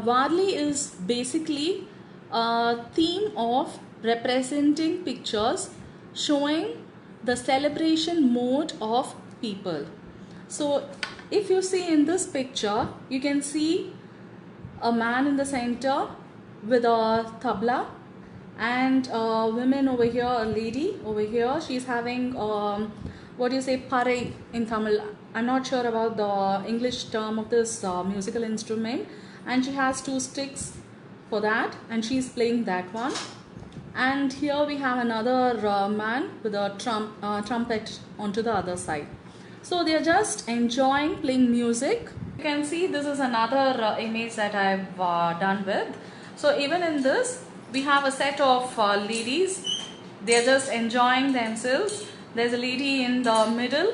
Varli is basically a theme of representing pictures showing the celebration mode of people. So if you see in this picture, you can see a man in the center with a tabla, and women over here, a lady over here, she's having what do you say, parai in Tamil. I'm not sure about the English term of this musical instrument, and she has two sticks for that, and she's playing that one. And here we have another man with a trumpet onto the other side. So they are just enjoying playing music. You can see this is another image that I've done with. So even in this, we have a set of ladies. They are just enjoying themselves. There's a lady in the middle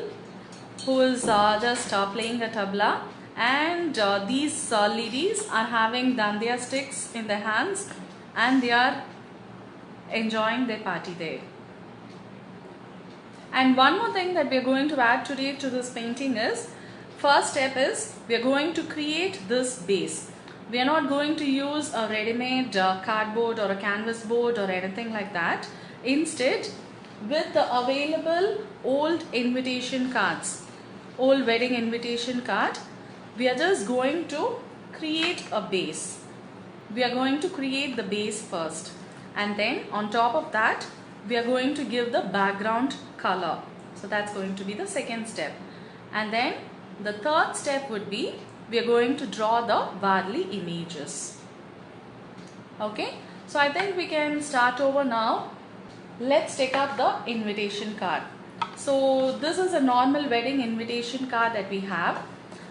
who is just playing a tabla, and these ladies are having dandiya sticks in their hands, and they are enjoying their party there. And one more thing that we are going to add today to this painting is, first step is we are going to create this base. We are not going to use a ready-made cardboard or a canvas board or anything like that. Instead, with the available old invitation cards, old wedding invitation card, we are just going to create a base. We are going to create the base first, and then on top of that we are going to give the background color. So that's going to be the second step. And then the third step would be we are going to draw the Varli images. Okay, so I think we can start over now. Let's take up the invitation card. So this is a normal wedding invitation card that we have.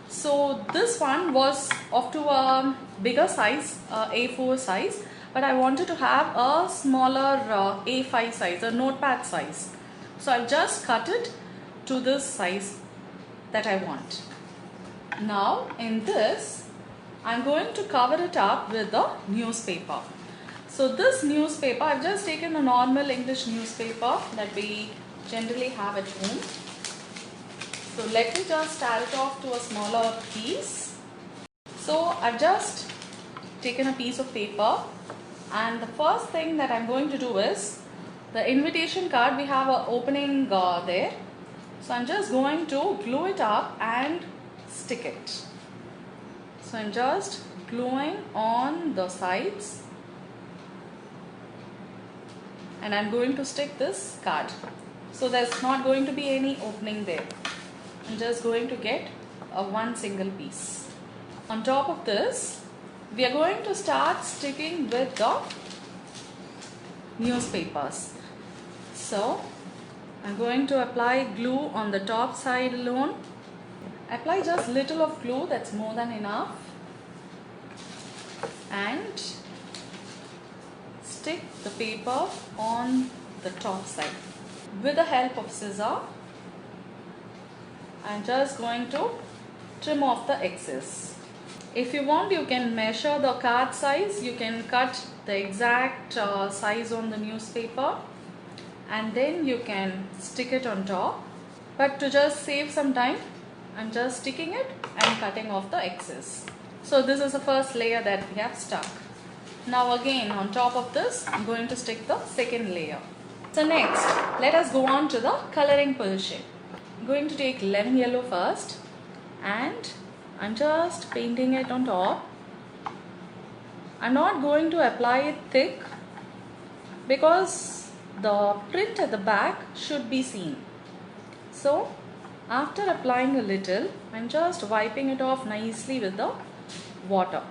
So this one was of to a bigger size, A4 size, but I wanted to have a smaller A5 size, a notepad size. So I've just cut it to this size that I want. Now in this, I'm going to cover it up with the newspaper. So this newspaper, I've just taken a normal English newspaper that we generally have at home. So let me just tear it off to a smaller piece. So I've just taken a piece of paper, and the first thing that I'm going to do is, the invitation card, we have an opening there. So I'm just going to glue it up and stick it. So I'm just gluing on the sides, and I'm going to stick this card. So there's not going to be any opening there. I'm just going to get one single piece. On top of this, we are going to start sticking with the newspapers. So I'm going to apply glue on the top side alone. Apply just little of glue, that's more than enough, and stick the paper on the top side. With the help of scissor, I'm just going to trim off the excess. If you want, you can measure the card size. You can cut the exact size on the newspaper, and then you can stick it on top. But to just save some time, I'm just sticking it and cutting off the excess. So this is the first layer that we have stuck. Now again, on top of this, I'm going to stick the second layer. So next, let us go on to the coloring position. I'm going to take lemon yellow first, and I'm just painting it on top. I'm not going to apply it thick because the print at the back should be seen. So after applying a little, I'm just wiping it off nicely with the water.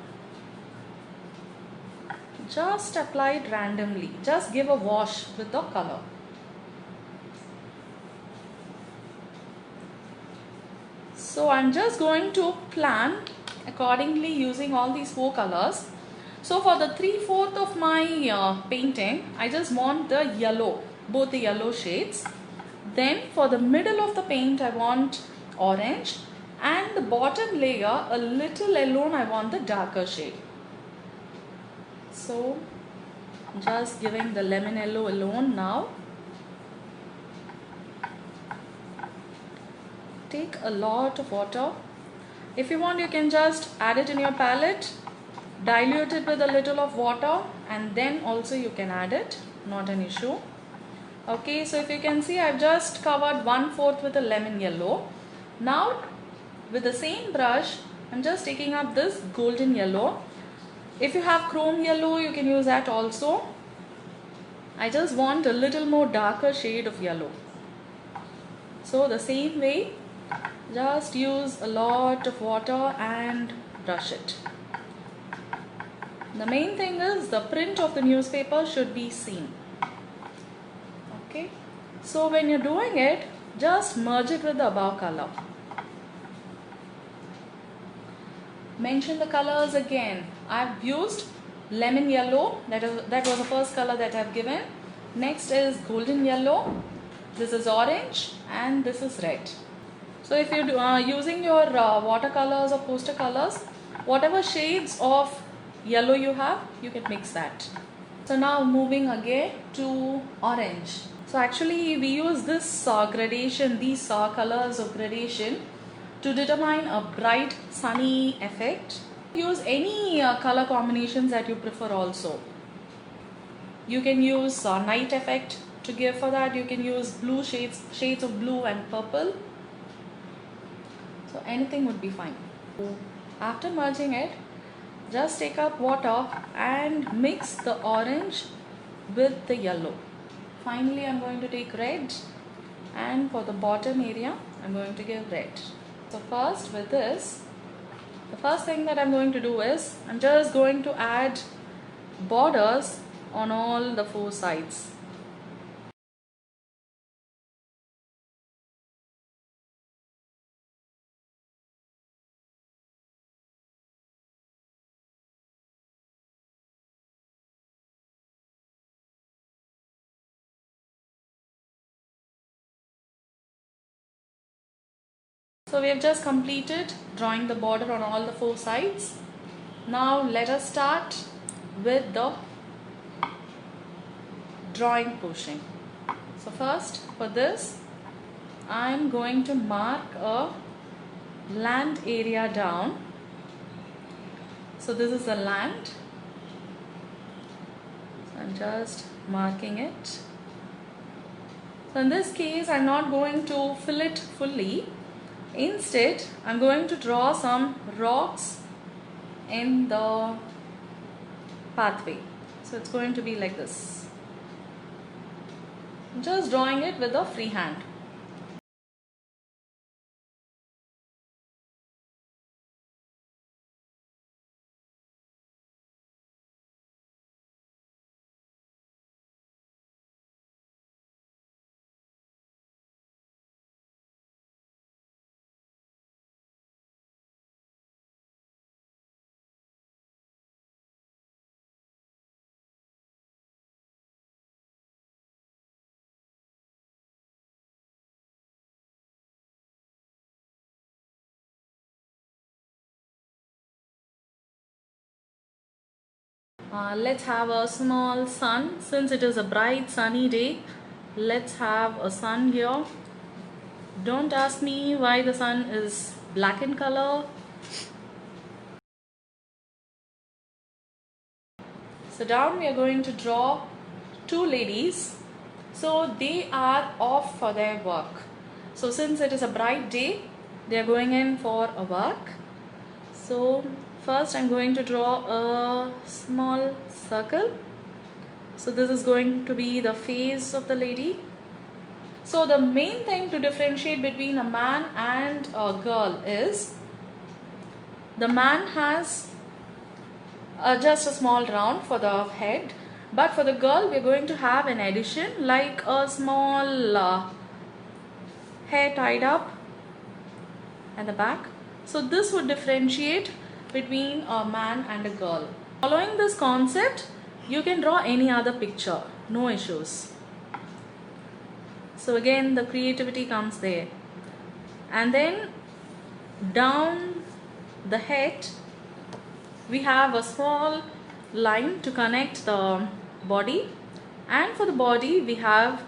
Just apply it randomly. Just give a wash with the color. So I'm just going to plan accordingly using all these four colors. So for the 3/4 of my painting, I just want the yellow, both the yellow shades. Then for the middle of the paint, I want orange, and the bottom layer, a little alone, I want the darker shade. So just giving the lemon yellow alone now. Take a lot of water. If you want, you can just add it in your palette. Dilute it with a little of water and then also you can add it, not an issue. Okay, so if you can see, I've just covered 1/4 with a lemon yellow. Now with the same brush, I'm just taking up this golden yellow. If you have chrome yellow, you can use that also. I just want a little more darker shade of yellow. So the same way, just use a lot of water and brush it. The main thing is the print of the newspaper should be seen. Okay, so when you're doing it, just merge it with the above color. Mention the colors again. I've used lemon yellow, that was the first color that I've given. Next is golden yellow, this is orange, and this is red. So if you're using your watercolors or poster colors, whatever shades of yellow you have, you can mix that. So now moving again to orange. So actually we use this gradation, these colors of gradation to determine a bright sunny effect. Use any color combinations that you prefer also. You can use night effect to give for that. You can use blue shades of blue and purple. So anything would be fine. After merging it, just take up water and mix the orange with the yellow. Finally, I'm going to take red, and for the bottom area, I'm going to give red. So first with this, the first thing that I'm going to do is, I'm just going to add borders on all the 4 sides. So we have just completed drawing the border on all the 4 sides. Now let us start with the drawing portion. So first for this, I'm going to mark a land area down. So this is the land. So I'm just marking it. So in this case, I'm not going to fill it fully. Instead, I'm going to draw some rocks in the pathway. So it's going to be like this. I'm just drawing it with a free hand. Let's have a small sun. Since it is a bright sunny day, let's have a sun here. Don't ask me why the sun is black in color. So down we are going to draw 2 ladies. So they are off for their work. So since it is a bright day, they are going in for a work. So first I'm going to draw a small circle. So this is going to be the face of the lady. So the main thing to differentiate between a man and a girl is, the man has just a small round for the head, but for the girl we're going to have an addition like a small hair tied up at the back. So this would differentiate between a man and a girl. Following this concept, you can draw any other picture, no issues. So again the creativity comes there. And then down the head we have a small line to connect the body, and for the body we have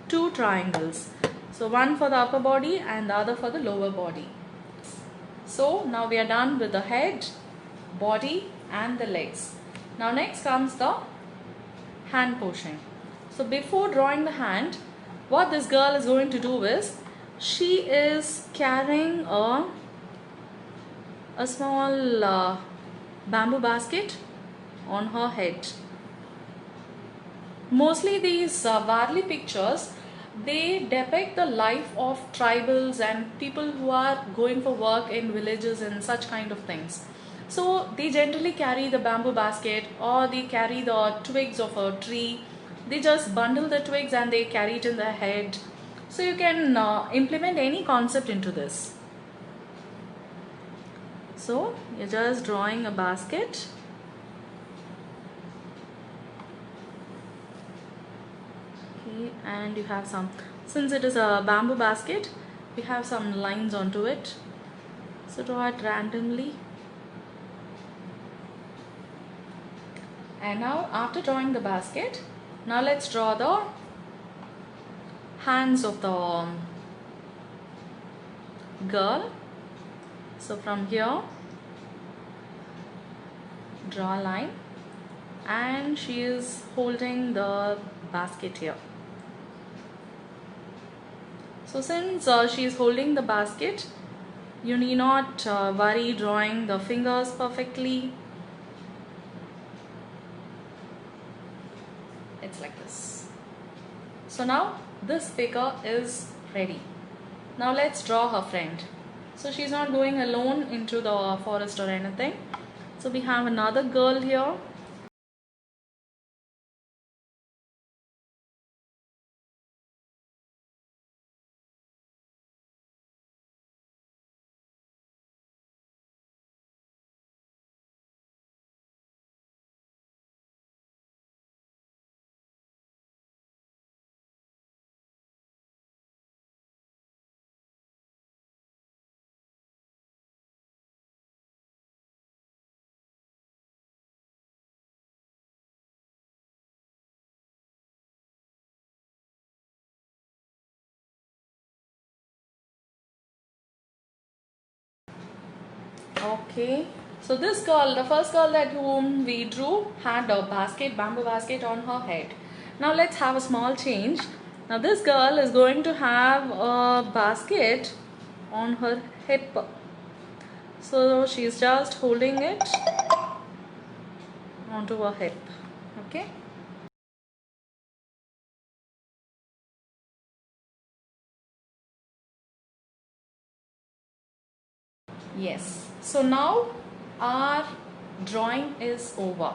2 triangles. So one for the upper body and the other for the lower body. So now we are done with the head, body and the legs. Now next comes the hand portion. So before drawing the hand, what this girl is going to do is, she is carrying a small bamboo basket on her head. Mostly these Varli pictures, they depict the life of tribals and people who are going for work in villages and such kind of things. So they generally carry the bamboo basket, or they carry the twigs of a tree. They just bundle the twigs and they carry it in their head. So you can implement any concept into this. So you're just drawing a basket. Okay, and you have some, since it is a bamboo basket, we have some lines onto it. So draw it randomly. And now after drawing the basket, now let's draw the hands of the girl. So from here, draw a line, and she is holding the basket here. So since she is holding the basket, you need not worry drawing the fingers perfectly. It's like this. So now this figure is ready. Now let's draw her friend. So she's not going alone into the forest or anything. So we have another girl here. Okay, so this girl, the first girl that whom we drew, had a basket, bamboo basket on her head. Now let's have a small change. Now this girl is going to have a basket on her hip. So she's just holding it onto her hip. Okay. Yes. So now our drawing is over.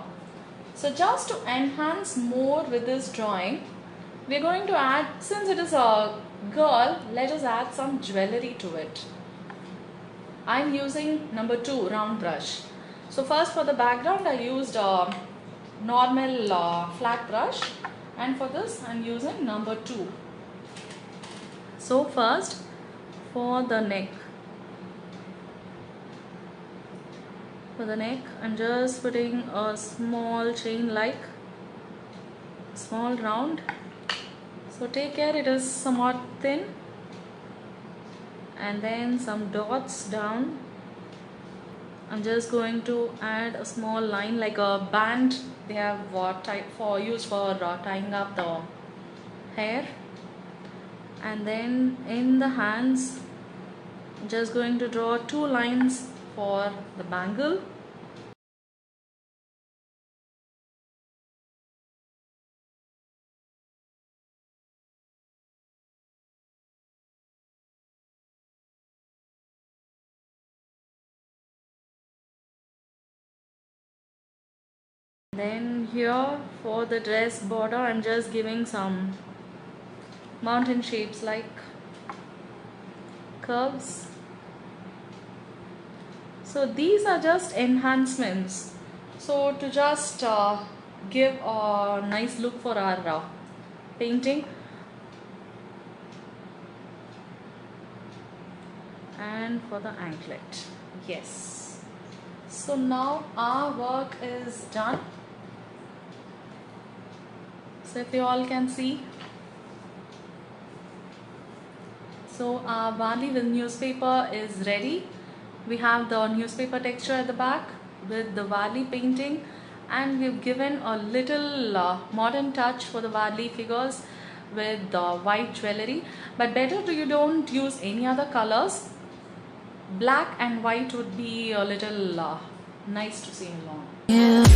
So just to enhance more with this drawing, we're going to add, since it is a girl, let us add some jewelry to it. I'm using number 2 round brush. So first for the background I used a normal flat brush, and for this I'm using number 2. So first for the neck. For the neck, I'm just putting a small chain, like small round. So take care, it is somewhat thin, and then some dots down. I'm just going to add a small line like a band they have used for tying up the hair. And then in the hands, I'm just going to draw 2 lines for the bangle. Then here for the dress border, I'm just giving some mountain shapes like curves. So these are just enhancements, so to just give a nice look for our painting. And for the anklet, yes. So now our work is done. So if you all can see, so our Varli with newspaper is ready. We have the newspaper texture at the back. with the Varley painting, and we've given a little modern touch for the Varley figures with the white jewelry. But better you don't use any other colors. Black and white would be a little nice to see along.